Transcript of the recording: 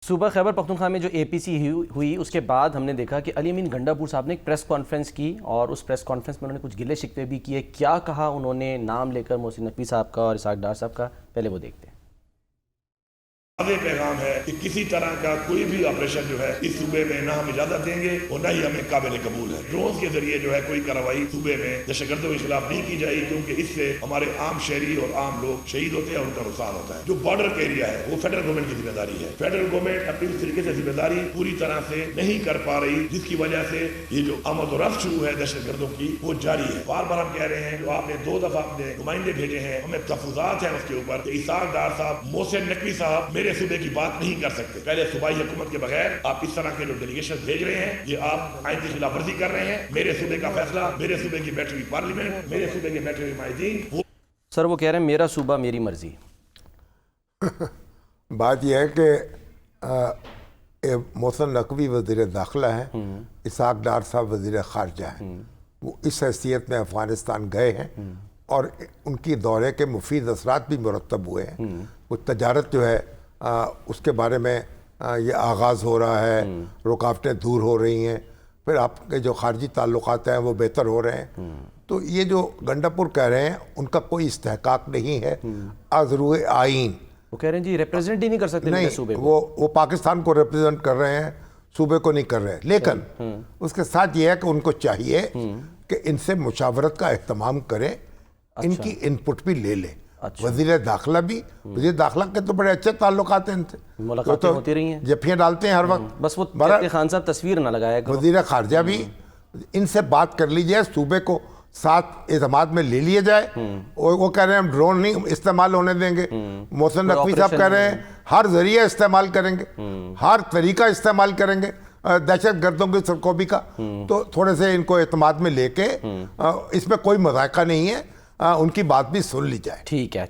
صوبہ خیبر پختونخوا میں جو اے پی سی ہوئی اس کے بعد ہم نے دیکھا کہ علی امین گنڈاپور صاحب نے ایک پریس کانفرنس کی اور اس پریس کانفرنس میں انہوں نے کچھ گلے شکوے بھی کیے. کیا کہا انہوں نے نام لے کر محسن نقوی صاحب کا اور اسحاق ڈار صاحب کا؟ پہلے وہ دیکھتے ہیں. واضح پیغام ہے کہ کسی طرح کا کوئی بھی آپریشن جو ہے اس صوبے میں نہ ہم اجازت دیں گے اور نہ ہی ہمیں قابل قبول ہے. ڈرونز کے ذریعے جو ہے کوئی کارروائی صوبے میں دہشت گردوں کے خلاف نہیں کی جائے، کیونکہ اس سے ہمارے عام شہری اور عام لوگ شہید ہوتے ہیں اور ان کا نقصان ہوتا ہے. جو بارڈر کا ایریا ہے وہ فیڈرل گورنمنٹ کی ذمہ داری ہے. فیڈرل گورنمنٹ اپنی اس طریقے سے ذمہ داری پوری طرح سے نہیں کر پا رہی، جس کی وجہ سے یہ جو آمد و رفت شروع ہے دہشت گردوں کی وہ جاری ہے. بار بار ہم کہہ رہے ہیں، جو آپ نے 2 دفعہ اپنے نمائندے بھیجے ہیں، ہمیں تحفظات ہیں اس کے اوپر کہ اسحاق ڈار صاحب، محسن نقوی صاحب میرے صوبے کی بات نہیں کر سکتے. پہلے صوبائی حکومت کے بغیر آپ اس طرح کے جو ڈیلیگیشن بھیج رہے ہیں یہ آپ آئین کی خلاف ورزی کر رہے ہیں. میرے صوبے کا فیصلہ، میرے صوبے کی بیٹھی ہوئی پارلیمنٹ، میرے صوبے کے بیٹھے ہوئے مائزین. سر وہ کہہ رہے ہیں میرا صوبہ میری مرضی. بات یہ ہے کہ محسن نقوی وزیر داخلہ ہیں، اسحاق ڈار صاحب وزیر خارجہ ہیں. وہ اس حیثیت میں افغانستان گئے ہیں اور ان کی دورے کے مفید اثرات بھی مرتب ہوئے ہیں. وہ تجارت جو ہے اس کے بارے میں یہ آغاز ہو رہا ہے، رکاوٹیں دور ہو رہی ہیں، پھر آپ کے جو خارجی تعلقات ہیں وہ بہتر ہو رہے ہیں. تو یہ جو گنڈاپور کہہ رہے ہیں ان کا کوئی استحقاق نہیں ہے از روئے آئین. وہ کہہ رہے ہیں جی ریپریزنٹ ہی نہیں کر سکتے نہیں، صوبے کو. وہ پاکستان کو ریپریزنٹ کر رہے ہیں، صوبے کو نہیں کر رہے. لیکن اس کے ساتھ یہ ہے کہ ان کو چاہیے کہ ان سے مشاورت کا اہتمام کریں، ان کی ان پٹ بھی لے لیں. وزیر داخلہ بھی، وزیر داخلہ کے تو بڑے اچھے تعلقات ہیں ان سے، ملاقاتیں ہوتی رہی ہیں، جفیاں ڈالتے ہیں ہر وقت. بس وہ کہتے خان صاحب تصویر نہ لگایا کرو. وزیر خارجہ بھی ان سے بات کر لیجئے، صوبے کو ساتھ اعتماد میں لے لیے جائے. وہ کہہ رہے ہیں ہم ڈرون نہیں استعمال ہونے دیں گے. محسن نقوی صاحب کہہ رہے ہیں ہر ذریعہ استعمال کریں گے، ہر طریقہ استعمال کریں گے دہشت گردوں کی سرکوبی کا. تو تھوڑے سے ان کو اعتماد میں لے کے اس میں کوئی مذائقہ نہیں ہے، ان کی بات بھی سن لی جائے. ٹھیک ہے.